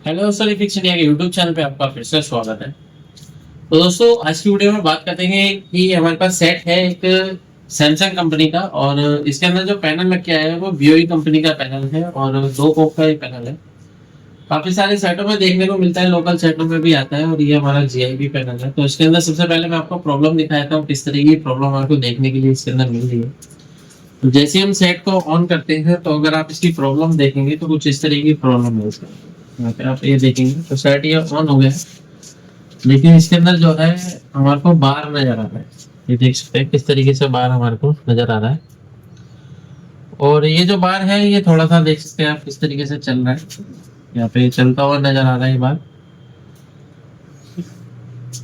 Hello sir, fix India के YouTube channel पे आपका फिर से स्वागत है। तो दोस्तों, आज की वीडियो में बात करते हैं कि हमारे पास सेट है एक सैमसंग कंपनी का, और इसके अंदर जो पैनल लग के आया है वो BOE कंपनी का पैनल है और 2 कोक का ये पैनल है। काफी सारे सेटों में देखने को मिलता है, लोकल सेटों में भी आता है, और ये हमारा GIB पैनल है। तो इसके अंदर सबसे पहले मैं आपको प्रॉब्लम दिखाया था, किस तरह की प्रॉब्लम आपको देखने के लिए इसके अंदर मिल रही है। तो जैसे हम सेट को ऑन करते हैं तो अगर आप इसकी प्रॉब्लम देखेंगे तो कुछ इस तरह की प्रॉब्लम है इसका। यहाँ पे आप ये देखेंगे तो सेट ये ऑन हो गया है, लेकिन इसके अंदर जो है हमारे को बार नजर आ रहा है। ये देख सकते हैं किस तरीके से बार हमारे को नजर आ रहा है, और ये जो बार है ये थोड़ा सा देख सकते हैं आप किस तरीके से चल रहा है। यहाँ पे चलता हुआ नजर आ रहा है ये बार।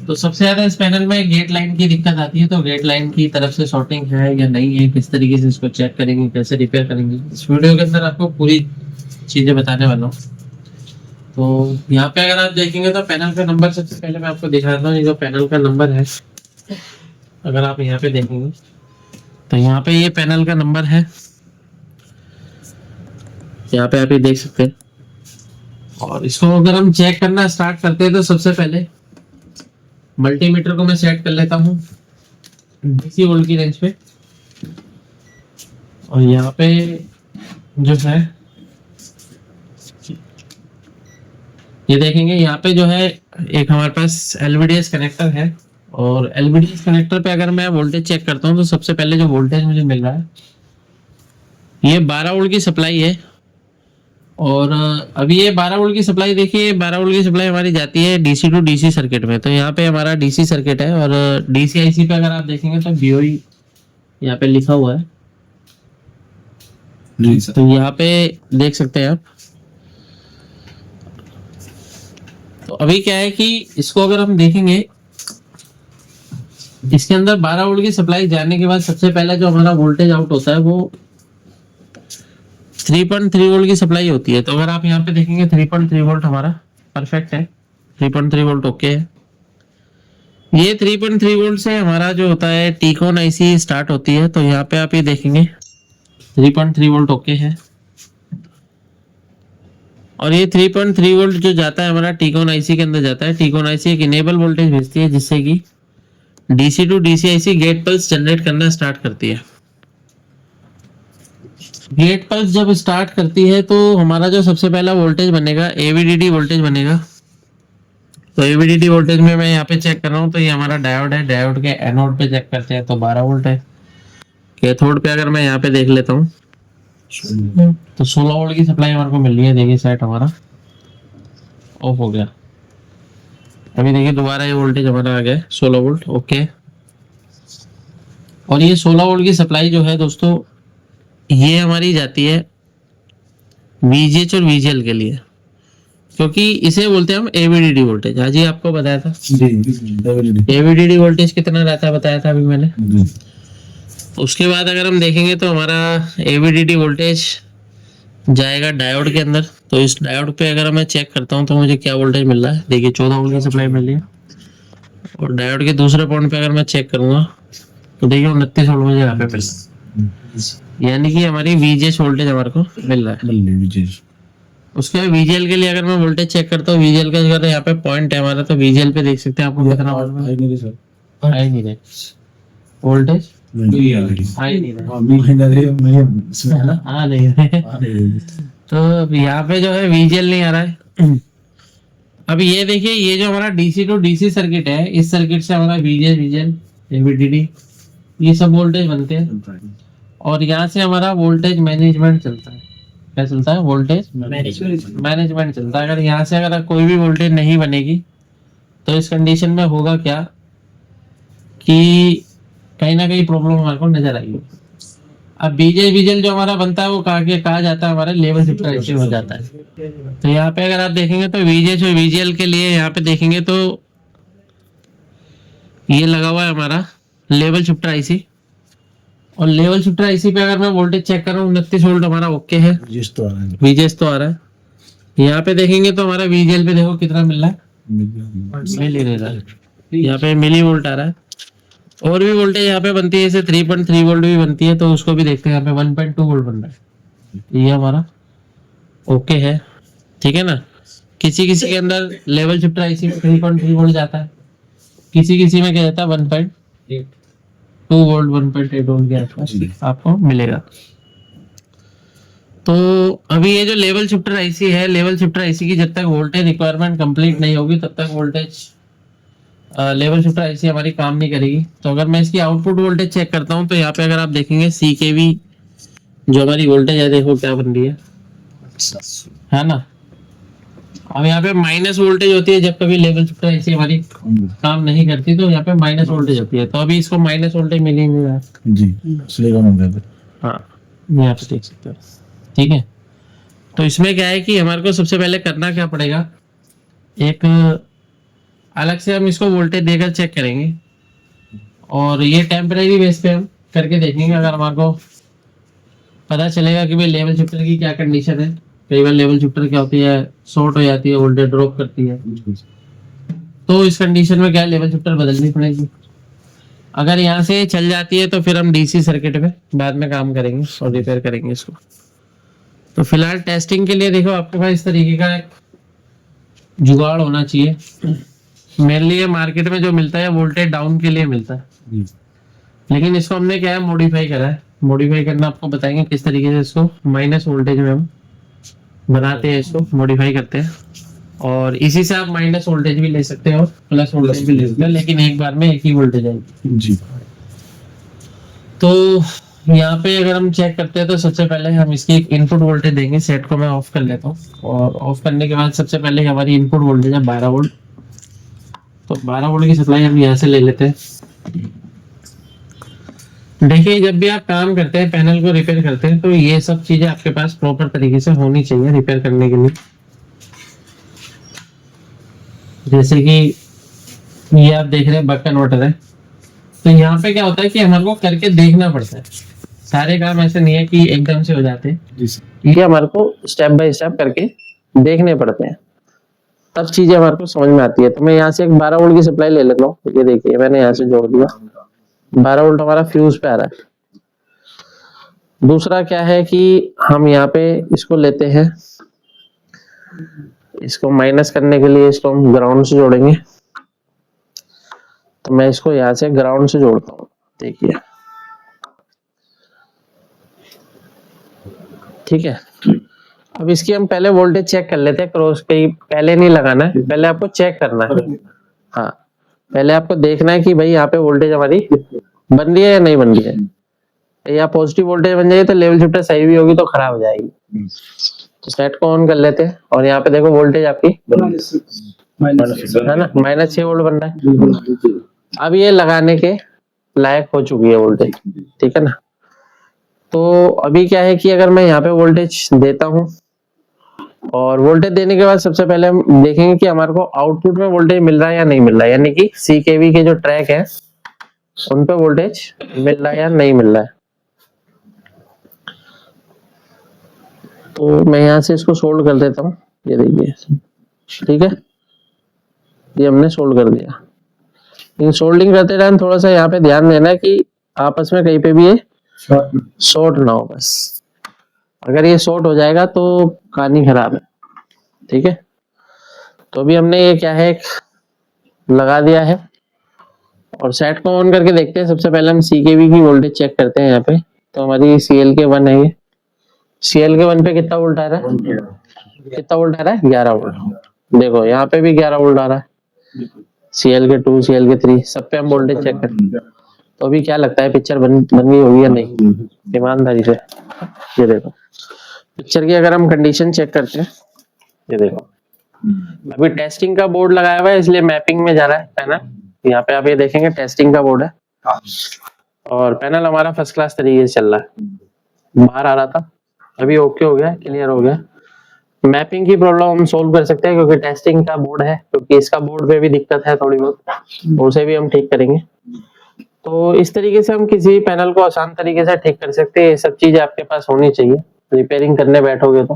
तो सबसे ज्यादा इस पैनल में गेट लाइन की दिक्कत आती है, तो गेट लाइन की तरफ से शॉर्टिंग है या नहीं है, किस तरीके से इसको चेक करेंगे, कैसे रिपेयर करेंगे, इस वीडियो के अंदर आपको पूरी चीजें बताने वाला हूँ। तो यहाँ पे अगर आप देखेंगे तो पैनल का नंबर सबसे पहले मैं आपको दिखा देता हूँ। ये जो पैनल का नंबर है, अगर आप यहाँ पे देखेंगे तो यहाँ पे ये पैनल का नंबर है, यहाँ पे आप ये देख सकते हैं। और इसको अगर हम चेक करना स्टार्ट करते हैं तो सबसे पहले मल्टीमीटर को मैं सेट कर लेता हूँ DC वोल्ट की रेंज पे, और यहाँ पे जो है ये देखेंगे, यहाँ पे जो है एक हमारे पास LVDS कनेक्टर है, और LVDS कनेक्टर पे अगर मैं वोल्टेज चेक करता हूँ तो सबसे पहले जो वोल्टेज मुझे मिल रहा है ये 12 वोल्ट की सप्लाई है। और अभी ये 12 वोल्ट की सप्लाई देखिए, 12 वोल्ट की सप्लाई हमारी जाती है DC टू DC सर्किट में। तो यहाँ पे हमारा DC सर्किट है, और DCIC पे अगर आप देखेंगे तो BOE यहाँ पे लिखा हुआ है। तो यहाँ पे देख सकते हैं आप। तो अभी क्या है कि इसको अगर हम देखेंगे, इसके अंदर 12 वोल्ट की सप्लाई जाने के बाद सबसे पहले जो हमारा वोल्टेज आउट होता है वो 3.3 वोल्ट की सप्लाई होती है। तो अगर आप यहाँ पे देखेंगे 3.3 वोल्ट हमारा परफेक्ट है, 3.3 वोल्ट ओके है। ये 3.3 वोल्ट से हमारा जो होता है टीकॉन IC स्टार्ट होती है। तो यहाँ पे आप ये देखेंगे 3.3 वोल्ट ओके है, और ये 3.3 वोल्ट जो जाता है हमारा टीकॉन IC के अंदर जाता है। टीकॉन IC एक इनेबल वोल्टेज भेजती है जिससे कि DC to DCIC gate pulse generate करना स्टार्ट करती है। गेट पल्स जब स्टार्ट करती है तो हमारा जो सबसे पहला वोल्टेज बनेगा AVDD वोल्टेज बनेगा। तो AVDD वोल्टेज में मैं यहाँ पे चेक कर रहा हूँ, तो ये हमारा डायोड है, डायोड के एनोड पे चेक करते हैं तो 12 वोल्ट है। कैथोड पे अगर मैं यहाँ पे देख लेता हूँ तो 16 वोल्ट की सप्लाई हमारे को मिल रही है। देखिए सेट हमारा ऑफ हो गया। अभी देखिए दोबारा ये वोल्टेज हमारा आ गया 16 वोल्ट ओके। और ये 16 वोल्ट की सप्लाई जो है दोस्तों, ये हमारी जाती है VGH और VGL के लिए, क्योंकि इसे बोलते हैं हम AVDD वोल्टेज। आज ही आपको बताया था AVDD वोल्टेज कितना रहता है, बताया था अभी मैंने। उसके बाद अगर हम देखेंगे तो हमारा AVDD वोल्टेज जाएगा डायोड के अंदर। तो इस डायोड पे अगर मैं चेक करता हूँ तो मुझे क्या वोल्टेज मिल रहा है, देखिए 14 वोल्ट की सप्लाई मिल रही है। और डायोड के दूसरे पॉइंट पे अगर मैं चेक करूंगा तो देखिए 29 वोल्ट मुझे यहाँ पे मिल रहा है, यानी कि हमारी VGH वोल्टेज हमारे को मिल रहा है। उसके बाद VGL के लिए अगर मैं वोल्टेज चेक करता हूँ, VGL का अगर यहाँ पे पॉइंट है हमारा, तो VGL पे देख सकते हैं आपको कितना आई नहीं रहे वोल्टेज, आई नहीं रहे, हाँ नहीं रहे। तो यहाँ पे जो है VGL नहीं आ रहा है। अब ये देखिए, ये जो हमारा DC टू DC सर्किट है, इस सर्किट से हमारा VGH VGL AVDD ये सब वोल्टेज बनते हैं, और यहाँ से हमारा वोल्टेज मैनेजमेंट चलता है। क्या चलता है? वोल्टेज मैनेजमेंट चलता है। अगर यहाँ से अगर कोई भी वोल्टेज नहीं बनेगी तो इस कंडीशन में होगा क्या कि कहीं ना कहीं प्रॉब्लम हमारे को नजर आएगी। अब VGH VGL जो हमारा बनता है वो कहा जाता है हमारे लेवल शिफ्टर IC हो जाता है। तो यहाँ पे अगर आप देखेंगे तो VGH और VGL के लिए यहाँ पे देखेंगे तो ये लगा हुआ है हमारा लेवल शिफ्टर IC, और लेवल शिफ्टर IC पे अगर मैं वोल्टेज चेक कर रहा हूँ 29 वोल्ट हमारा ओके है, VGH तो आ रहा है। यहाँ पे देखेंगे तो हमारा VGL पे देखो कितना मिल रहा है, मिली रहा है, यहाँ पे मिली वोल्ट आ रहा है। और भी वोल्टेज यहाँ पे बनती है, जैसे 3.3 वोल्ट भी बनती है, तो उसको भी देखते हैं। यहाँ पे 1.2 वोल्ट बन रहा है, ये हमारा ओके है, ठीक है ना। किसी किसी के अंदर लेवल शिफ्टर आईसी में 3.3 वोल्ट जाता है, किसी किसी में क्या जाता है 1.2 वोल्ट 1.8 वोल्ट के आसपास आपको मिलेगा। तो अभी ये जो लेवल शिफ्टर आईसी है, लेवल शिफ्टर आईसी की जब तक वोल्टेज रिक्वायरमेंट कंप्लीट नहीं होगी तब तक वोल्टेज लेवल शिफ्टर आईसी हमारी काम नहीं करेगी। तो अगर मैं इसकी आउटपुट वोल्टेज चेक करता हूँ तो यहाँ पे अगर आप देखेंगे CKV जो हमारी वोल्टेज है, देखो क्या बन रही है ना। अब यहाँ पे माइनस वोल्टेज होती है जब कभी लेवल शिफ्टर आईसी हमारी काम नहीं करती, तो यहाँ पे माइनस वोल्टेज होती है। तो अभी इसको माइनस वोल्टेज मिल ही नहीं रहा जी, इसलिए कम हो गया। हाँ, यहाँ पे देख सकते हो, ठीक है। तो इसमें क्या है कि हमारे को सबसे पहले करना क्या पड़ेगा, एक अलग से हम इसको वोल्टेज देकर चेक करेंगे और ये टेम्परेरी बेस पे हम करके देखेंगे। अगर हमारे को पता चलेगा कि भाई लेवल शिफ्टर की क्या कंडीशन है, कई बार लेवल शिफ्टर क्या होती है, शॉर्ट हो जाती है, वोल्टेज ड्रॉप करती है, तो इस कंडीशन में क्या है, लेवल शिफ्टर बदलनी पड़ेगी। अगर यहाँ से चल जाती है तो फिर हम DC सर्किट में बाद में काम करेंगे और रिपेयर करेंगे इसको। तो फिलहाल टेस्टिंग के लिए देखो आपके पास इस तरीके का एक जुगाड़ होना चाहिए। मेनली ये मार्केट में जो मिलता है वोल्टेज डाउन के लिए मिलता है, लेकिन इसको हमने क्या है मॉडिफाई करा है। मॉडिफाई करना आपको बताएंगे किस तरीके से इसको माइनस वोल्टेज में हम बनाते हैं, इसको मॉडिफाई करते हैं। और इसी से आप माइनस वोल्टेज भी ले सकते हो और प्लस वोल्टेज भी ले सकते हो, लेकिन एक बार में एक ही वोल्टेज आएगी जी। तो यहाँ पे अगर हम चेक करते हैं तो सबसे पहले हम इसकी एक इनपुट वोल्टेज देंगे। सेट को मैं ऑफ कर लेता हूँ और ऑफ करने के बाद सबसे पहले हमारी इनपुट वोल्टेज है 12 वोल्ट। तो 12 वोल्ट की सप्लाई हम यहाँ से ले लेते हैं। देखिए, जब भी आप काम करते हैं, पैनल को रिपेयर करते हैं, तो ये सब चीजें आपके पास प्रॉपर तरीके से होनी चाहिए रिपेयर करने के लिए। जैसे कि ये आप देख रहे हैं बक कन्वर्टर है, तो यहाँ पे क्या होता है कि हमारे को करके देखना पड़ता है। सारे काम ऐसे नहीं है कि एकदम से हो जाते हैं, ये हमारे को स्टेप बाय स्टेप करके देखने पड़ते हैं, तब चीजें हमारे को समझ में आती है। तो मैं यहाँ से एक 12 वोल्ट की सप्लाई ले लेता हूँ। ये देखिए मैंने यहाँ से जोड़ दिया, 12 वोल्ट हमारा फ्यूज पे आ रहा है। दूसरा क्या है कि हम यहाँ पे इसको लेते हैं, इसको माइनस करने के लिए इसको हम ग्राउंड से जोड़ेंगे। तो मैं इसको यहाँ से ग्राउंड से जोड़ता हूँ, देखिए ठीक है। अब इसकी हम पहले वोल्टेज चेक कर लेते हैं। क्रॉस पे पहले नहीं लगाना है, पहले आपको चेक करना है। हाँ, पहले आपको देखना है कि भाई यहाँ पे वोल्टेज हमारी बन रही है या नहीं बन रही है। या पॉजिटिव वोल्टेज बन जाएगी तो लेवल शिफ्टर सही भी होगी तो खराब हो जाएगी। तो सेट को ऑन कर लेते हैं और यहाँ पे देखो वोल्टेज आपकी है ना -6 वोल्ट बन रहा है। अब ये लगाने के लायक हो चुकी है वोल्टेज, ठीक है ना। तो अभी क्या है कि अगर मैं यहाँ पे वोल्टेज देता हूँ और वोल्टेज देने के बाद सबसे पहले हम देखेंगे कि हमारे को आउटपुट में वोल्टेज मिल रहा है या नहीं मिल रहा है, यानी कि CKV के जो ट्रैक है उन पे वोल्टेज मिल रहा है या नहीं मिल रहा है। तो मैं यहाँ से इसको सोल्ड कर देता हूँ, ये देखिए ठीक है, ये हमने सोल्ड कर दिया। इन सोल्डिंग करते टाइम थोड़ा सा यहाँ पे ध्यान देना है कि आपस में कहीं पे भी ये शॉर्ट ना हो। बस अगर ये शॉर्ट हो जाएगा तो कहानी खराब है, ठीक है। तो अभी हमने ये क्या है लगा दिया है और सेट को ऑन करके देखते हैं। सबसे पहले हम CKV की वोल्टेज चेक करते हैं यहाँ पे। तो हमारी CLK1 है, ये CLK1 पे कितना वोल्ट आ रहा है, कितना वोल्ट आ रहा है 11 वोल्ट। देखो यहाँ पे भी 11 वोल्ट आ रहा है, CLK2 CLK3 सब पे हम वोल्टेज चेक करते हैं। तो अभी क्या लगता है पिक्चर बन गई होगी या नहीं, ईमानदारी से। ये देखो पिक्चर की अगर हम कंडीशन चेक करते हैं, ये देखो अभी टेस्टिंग का बोर्ड लगाया हुआ है इसलिए मैपिंग में जा रहा है पैनल। यहाँ पे आप ये देखेंगे टेस्टिंग का बोर्ड है और पैनल हमारा फर्स्ट क्लास तरीके से चल रहा है। बाहर आ रहा था, अभी ओके हो गया, क्लियर हो गया। मैपिंग की प्रॉब्लम हम सोल्व कर सकते हैं क्योंकि टेस्टिंग का बोर्ड है, क्योंकि इसका बोर्ड पे भी दिक्कत है थोड़ी बहुत, उसे भी हम ठीक करेंगे। तो इस तरीके से हम किसी पैनल को आसान तरीके से ठीक कर सकते हैं। ये सब चीजें आपके पास होनी चाहिए रिपेयरिंग करने बैठोगे तो,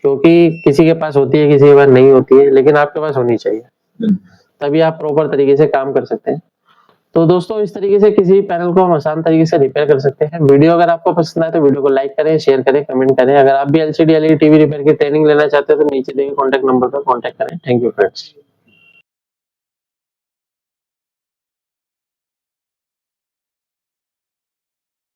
क्योंकि किसी के पास होती है किसी के पास नहीं होती है, लेकिन आपके पास होनी चाहिए, तभी आप प्रॉपर तरीके से काम कर सकते हैं। तो दोस्तों इस तरीके से किसी पैनल को हम आसान तरीके से रिपेयर कर सकते हैं। वीडियो अगर आपको पसंद आए तो वीडियो को लाइक करें, शेयर करें, कमेंट करें। अगर आप भी एलसीडी एलईडी टीवी रिपेयर की ट्रेनिंग लेना चाहते हैं तो नीचे दिए गए कॉन्टैक्ट नंबर पर कॉन्टैक्ट करें। Thank you friends.